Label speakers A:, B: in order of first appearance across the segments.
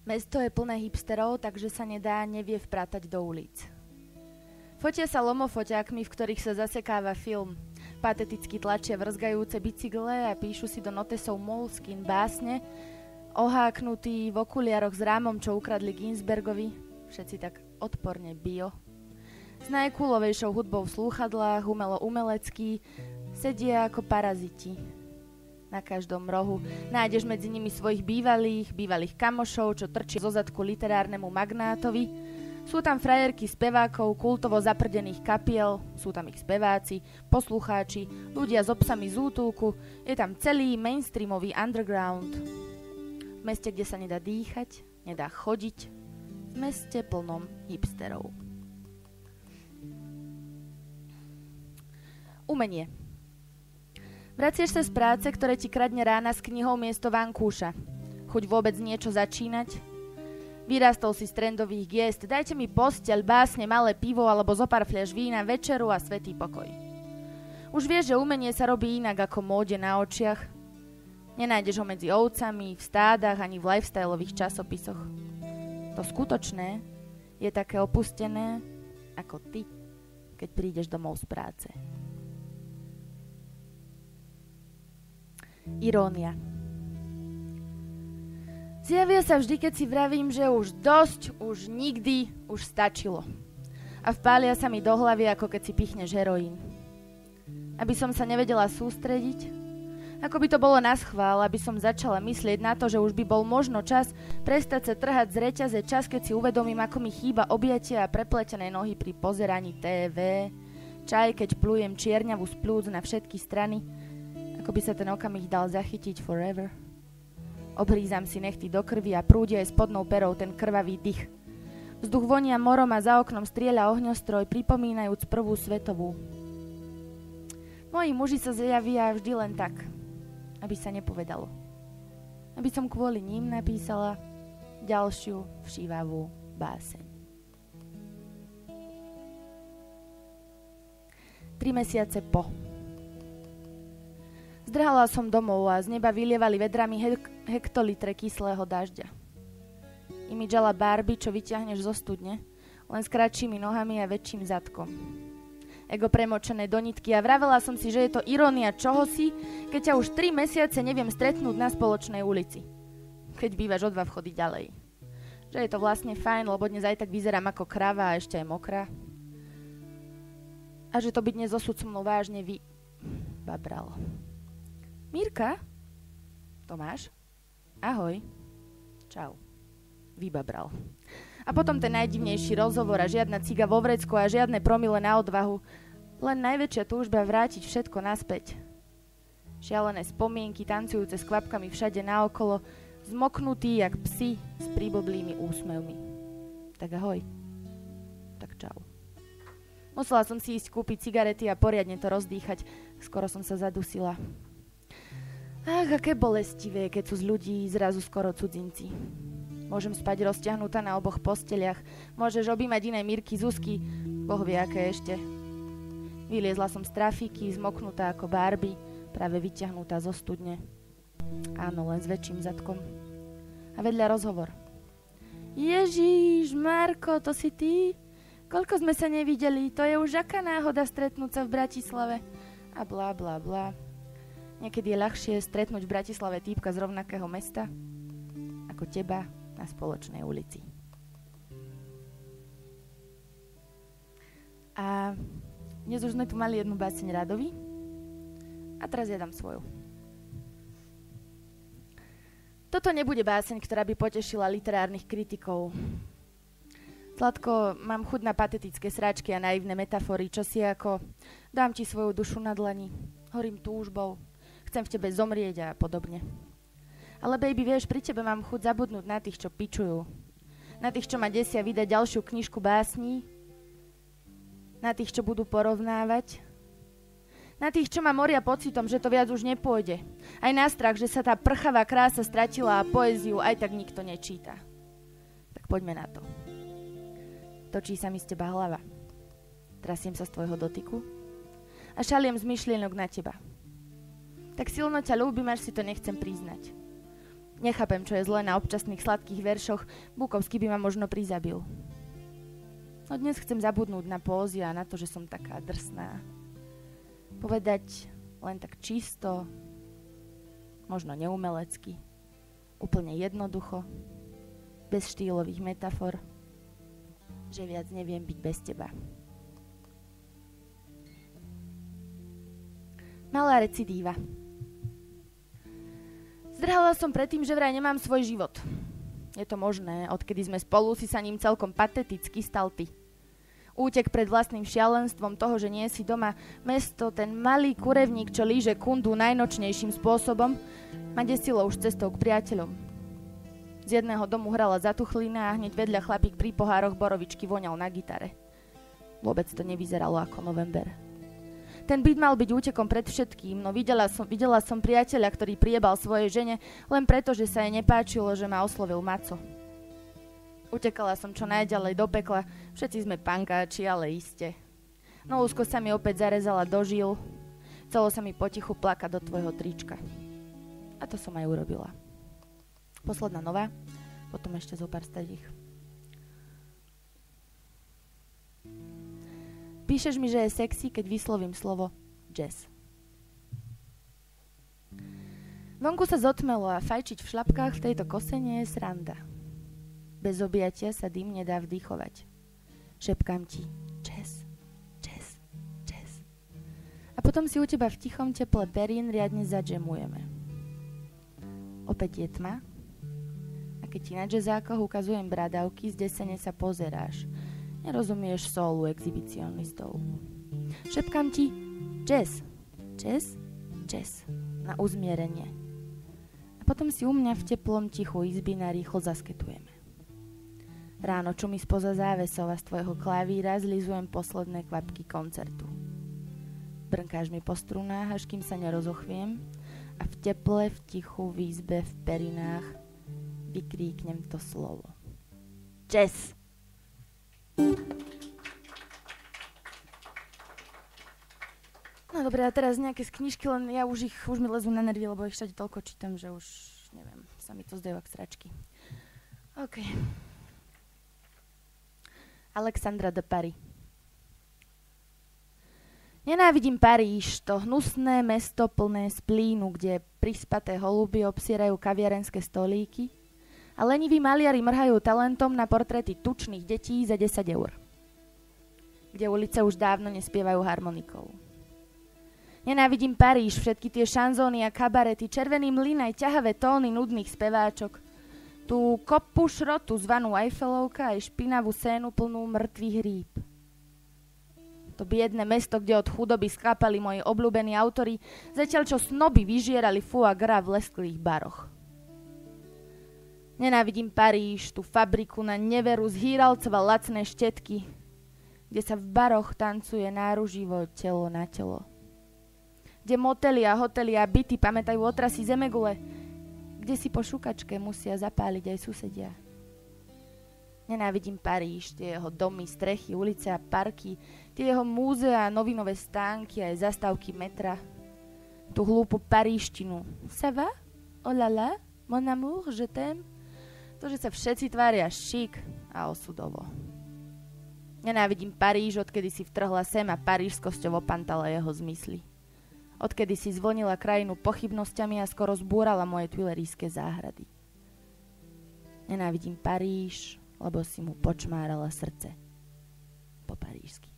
A: Mesto je plné hipsterov, takže sa nevie vpratať do ulic. Fotia sa lomofoťákmi, v ktorých sa zasekáva film. Pateticky tlačia vrzgajúce bicykle a píšu si do notesov Moleskine básne, oháknutí v okuliaroch s rámom, čo ukradli Ginsbergovi, všetci tak odporne bio. S najkúlovejšou hudbou v slúchadlách, umelecký, sedia ako paraziti. Na každom rohu nájdeš medzi nimi svojich bývalých kamošov, čo trčia zo zadku literárnemu magnátovi. Sú tam frajerky spevákov, kultovo zaprdených kapiel, sú tam ich speváci, poslucháči, ľudia s obsami z útulku, je tam celý mainstreamový underground. V meste, kde sa nedá dýchať, nedá chodiť, v meste plnom hipsterov. Umenie. Vraciaš sa z práce, ktoré ti kradne rána s knihou miesto vankúša. Chuť vôbec niečo začínať? Vyrastol si z trendových giest, dajte mi posteľ, básne, malé pivo alebo zopár fľaš vína, večeru a svätý pokoj. Už vieš, že umenie sa robí inak ako móde na očiach. Nenájdeš ho medzi ovcami, v stádach ani v lifestyleových časopisoch. To skutočné je také opustené ako ty, keď prídeš domov z práce. Irónia. Zjavia sa vždy, keď si vravím, že už dosť, už nikdy, už stačilo. A vpália sa mi do hlavy, ako keď si pichneš heroín. Aby som sa nevedela sústrediť, ako by to bolo naschvál, aby som začala myslieť na to, že už by bol možno čas prestať sa trhať z reťaze, čas, keď si uvedomím, ako mi chýba objatie a prepletené nohy pri pozeraní TV, čaj, keď plujem čierňavú z plúc na všetky strany, ako by sa ten okamih dal zachytiť forever. Obhrízam si nechty do krvi a prúdi aj spodnou perou ten krvavý dych. Vzduch vonia morom a za oknom strieľa ohňostroj, pripomínajúc prvú svetovú. Moji muži sa zjavia vždy len tak, aby sa nepovedalo. Aby som kvôli ním napísala ďalšiu všívavú báseň. 3 mesiace po. Zdrhala som domov a z neba vylievali vedrami hektolitre kyslého dažďa. Imidžala Barbie, čo vyťahneš zo studne, len s kratšími nohami a väčším zadkom. Ego premočené do nitky a vravela som si, že je to irónia čohosi, keď ťa už 3 mesiace neviem stretnúť na spoločnej ulici. Keď bývaš o 2 vchody ďalej. Že je to vlastne fajn, lebo dnes aj tak vyzerám ako krava a ešte aj mokrá. A že to by dnes osud so mnou vážne babral. Mirka? Tomáš? Ahoj. Čau. Vybabral. A potom ten najdivnejší rozhovor a žiadna ciga vo vrecku a žiadne promile na odvahu. Len najväčšia túžba vrátiť všetko naspäť. Šialené spomienky, tancujúce s kvapkami všade naokolo, zmoknutí jak psi s príblblými úsmevmi. Tak ahoj. Tak čau. Musela som si ísť kúpiť cigarety a poriadne to rozdýchať. Skoro som sa zadusila. Ach, aké bolestivé, keď sú z ľudí zrazu skoro cudzinci. Môžem spať rozťahnutá na oboch posteliach. Môžeš objímať iné Mirky, Zuzky, Boh vie aké ešte. Vyliezla som z trafiky, zmoknutá ako Barbie, práve vyťahnutá zo studne. Áno, len s väčším zadkom. A vedľa rozhovor. Ježiš, Marko, to si ty? Koľko sme sa nevideli? To je už aká náhoda stretnúť sa v Bratislave? A blá, blá, blá. Niekedy je ľahšie stretnúť v Bratislave týpka z rovnakého mesta ako teba na spoločnej ulici. A dnes už sme tu mali jednu báseň Radovi a teraz ja dám svoju. Toto nebude báseň, ktorá by potešila literárnych kritikov. Zlatko, mám chuť na patetické sráčky a naivné metafory, čo si ako dám ti svoju dušu na dlani, horím túžbou, chcem v tebe zomrieť a podobne. Ale baby, vieš, pri tebe mám chuť zabudnúť na tých, čo pičujú. Na tých, čo ma desia vydať ďalšiu knižku básní. Na tých, čo budú porovnávať. Na tých, čo ma moria pocitom, že to viac už nepôjde. Aj na strach, že sa tá prchavá krása stratila a poéziu aj tak nikto nečíta. Tak poďme na to. Točí sa mi z teba hlava. Trasiem sa z tvojho dotyku a šaliem z myšlienok na teba. Tak silno ťa ľúbim, až si to nechcem priznať. Nechápem, čo je zlé na občasných sladkých veršoch. Bukovský by ma možno prizabil. No dnes chcem zabudnúť na pózy a na to, že som taká drsná. Povedať len tak čisto, možno neumelecky, úplne jednoducho, bez štýlových metafor, že viac neviem byť bez teba. Malá recidíva. Zdrhala som predtým, že vraj nemám svoj život. Je to možné, odkedy sme spolu, si sa ním celkom pateticky stal ty. Útek pred vlastným šialenstvom toho, že nie si doma, mesto, ten malý kurevník, čo líže kundu najnočnejším spôsobom, ma desilo už cestou k priateľom. Z jedného domu hrala zatuchlina a hneď vedľa chlapík pri pohároch borovičky voňal na gitare. Vôbec to nevyzeralo ako november. Ten byt mal byť útekom pred všetkým, no videla som priateľa, ktorý priebal svojej žene len preto, že sa jej nepáčilo, že ma oslovil maco. Utekala som čo najďalej do pekla, všetci sme pankáči, ale iste. No úzko sa mi opäť zarezala do žil, chcelo sa mi potichu plakať do tvojho trička. A to som aj urobila. Posledná nová, potom ešte zo pár starých. Píšeš mi, že je sexy, keď vyslovím slovo jazz. Vonku sa zotmelo a fajčiť v šlapkách v tejto kose nie je sranda. Bez objatia sa dym nedá vdýchovať. Šepkám ti jazz, jazz, jazz. A potom si u teba v tichom teple perín riadne zadžemujeme. Opäť je tma a keď ti na jazzákoch ukazujem bradavky, zdesene sa pozeráš. Nerozumieš sólu exhibicionistov. Šepkám ti jazz, jazz, jazz na uzmierenie. A potom si u mňa v teplom tichu izby narýchlo zasketujeme. Ráno čumí spoza závesov a z tvojho klavíra zlizujem posledné kvapky koncertu. Brnkáš mi po strunách, až kým sa nerozochviem a v teple, v tichu, v izbe, v perinách vykríknem to slovo. Jazz! No dobré, a teraz nejaké z knižky, len ja už mi lezú na nervy, lebo ich všade toľko čítam, že už, neviem, sa mi to zdajú ak sračky. OK. Alexandra de Paris. Nenávidím Paríž, to hnusné mesto plné splínu, kde prispaté holuby obsierajú kaviarenské stolíky a leniví maliari mrhajú talentom na portréty tučných detí za 10 eur. Kde ulice už dávno nespievajú harmonikou. Nenávidím Paríž, všetky tie šanzóny a kabarety, červený mlyn aj ťahavé tóny nudných speváčok, tú kopu šrotu zvanú Eiffelovka aj špinavú scénu plnú mŕtvych rýb. To biedne mesto, kde od chudoby skápali moji obľúbení autori, zatiaľ čo snoby vyžierali foie gras v lesklých baroch. Nenávidím Paríž, tú fabriku na neveru z hýralcova lacné štetky, kde sa v baroch tancuje náruživo telo na telo. Kde motely a hotely a byty pamätajú otrasy zemegule, kde si po šukačke musia zapáliť aj susedia. Nenávidím Paríž, tie jeho domy, strechy, ulice a parky, tie jeho múzea, novinové stánky aj zastávky metra. Tú hlúpu paríštinu. Ça va? Oh là là? Mon amour, je t'aime? To, že sa všetci tvária šik a osudovo. Nenávidím Paríž, odkedy si vtrhla sem a parížskosťou opantala jeho zmysly. Odkedy si zvonila krajinu pochybnosťami a skoro zbúrala moje twilerijské záhrady. Nenávidím Paríž, lebo si mu počmárala srdce. Po parížsky.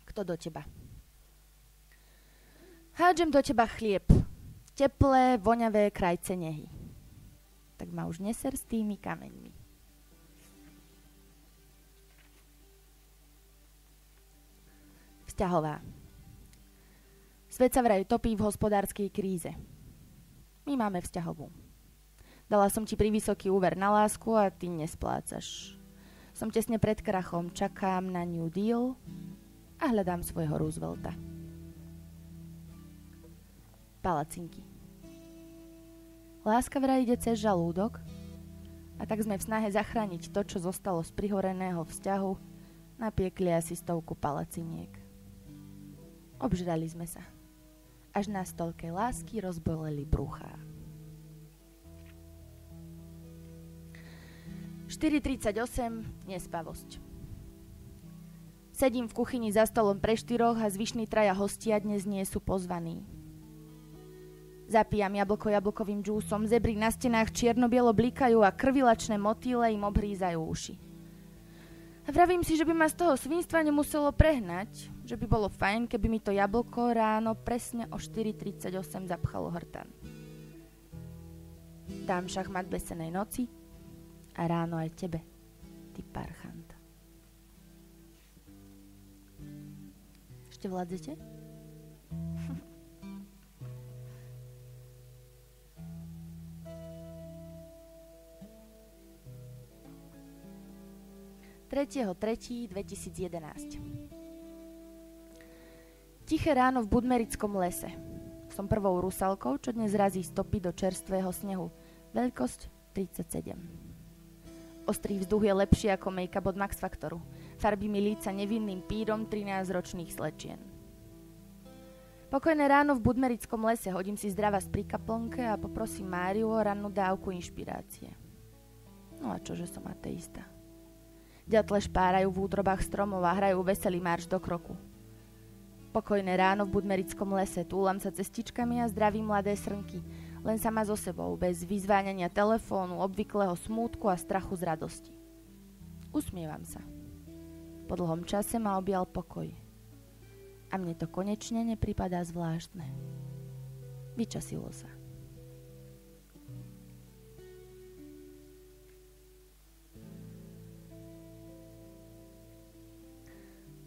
A: Kto do teba? Hádžem do teba chlieb. Teplé, voňavé krajce nehy. Tak ma už neser s tými kameňmi. Vzťahová. Svet sa vraj topí v hospodárskej kríze. My máme vzťahovú. Dala som ti privysoký úver na lásku a ty nesplácaš. Som tesne pred krachom, čakám na New Deal a hľadám svojho Roosevelta. Palacinky. Láska vraj ide cez žalúdok A tak sme v snahe zachrániť to, čo zostalo z prihoreného vzťahu, napiekli asi 100 palaciniek. Obžrali sme sa. Až na stolke lásky rozboleli bruchá. 4:38, nespavosť. Sedím v kuchyni za stolom pre 4 a zvyšní 3 hostia dnes nie sú pozvaní. Zapíjam jablko jablkovým džúsom, zebry na stenách čierno-bielo blikajú a krvilačné motýle im obhrízajú uši. A vravím si, že by ma z toho svinstva nemuselo prehnať, že by bolo fajn, keby mi to jablko ráno presne o 4:38 zapchalo hrtan. Dám šachmat besenej noci a ráno aj tebe, ty parchant. Ešte vládzete? Tretieho 3.2011. Tiché ráno v Budmerickom lese. Som prvou rusalkou, čo dnes razí stopy do čerstvého snehu. Veľkosť 37. Ostrý vzduch je lepší ako make-up od Max Factoru. Farbí mi líca nevinným pírom 13-ročných slečien. Pokojné ráno v Budmerickom lese, hodím si zdravá z prikaplnke a poprosím Máriu o rannú dávku inšpirácie. No a čože som ateista. Ďatle špárajú v útrobách stromov a hrajú veselý marš do kroku. Pokojné ráno v Budmerickom lese, túlam sa cestičkami a zdravím mladé srnky, len sama so sebou, bez vyzváňania telefónu, obvyklého smútku a strachu z radosti. Usmievam sa. Po dlhom čase ma objal pokoj. A mne to konečne nepripadá zvláštne. Vyčasilo sa.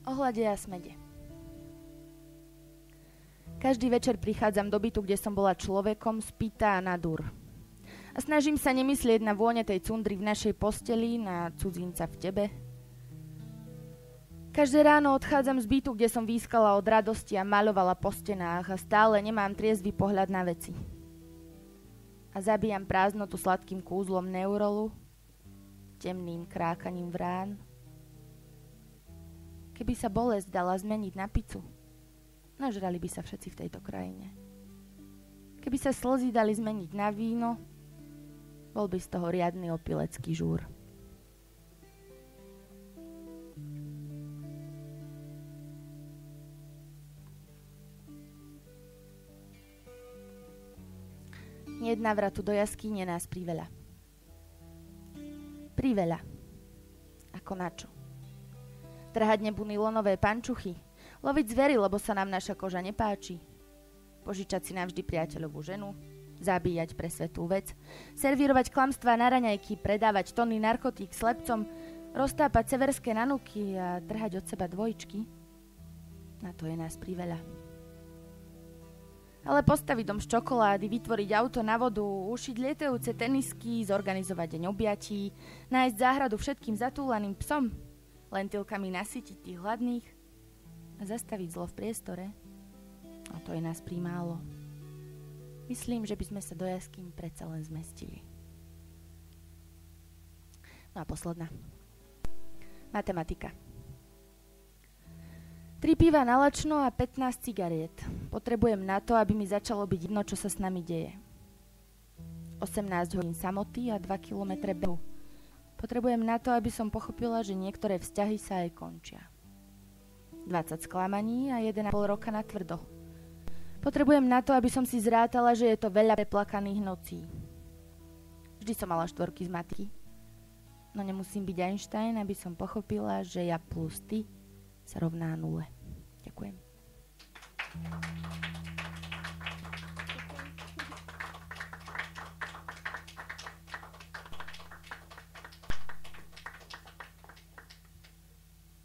A: O hlade a smede. Každý večer prichádzam do bytu, kde som bola človekom, spýtá na dur. A snažím sa nemyslieť na vône tej cundry v našej posteli, na cudzinca v tebe. Každé ráno odchádzam z bytu, kde som výskala od radosti a maľovala po stenách a stále nemám triezvy pohľad na veci. A zabíjam prázdnotu sladkým kúzlom neurolu, temným krákaním vrán. Keby sa bolesť dala zmeniť na pizzu, nažrali by sa všetci v tejto krajine. Keby sa slzy dali zmeniť na víno, bol by z toho riadny opilecký žúr. Nie návratu do jaskyne nás priveľa. Priveľa. Ako na čo? Trhať nebu nylonové pančuchy, loviť zvery, lebo sa nám naša koža nepáči, požičať si navždy priateľovú ženu, zabíjať pre svetú vec, servírovať klamstvá na raňajky, predávať tony narkotík slepcom, roztápať severské nanuky a trhať od seba dvojčky. Na to je nás priveľa. Ale postaviť dom z čokolády, vytvoriť auto na vodu, ušiť lietajúce tenisky, zorganizovať deň objatí, nájsť záhradu všetkým zatúlaným psom, lentilkami nasytiť tých hladných a zastaviť zlo v priestore, a to je nás primálo. Myslím, že by sme sa do jaskýň predsa len zmestili. No a posledná. Matematika. 3 piva na lačno a 15 cigariet. Potrebujem na to, aby mi začalo byť jedno, čo sa s nami deje. 18 hodín samoty a 2 kilometre behu. Potrebujem na to, aby som pochopila, že niektoré vzťahy sa aj končia. 20 sklamaní a 1,5 roka na tvrdo. Potrebujem na to, aby som si zrátala, že je to veľa preplakaných nocí. Vždy som mala 4 z matky. No nemusím byť Einstein, aby som pochopila, že ja plus ty sa rovná 0. Ďakujem.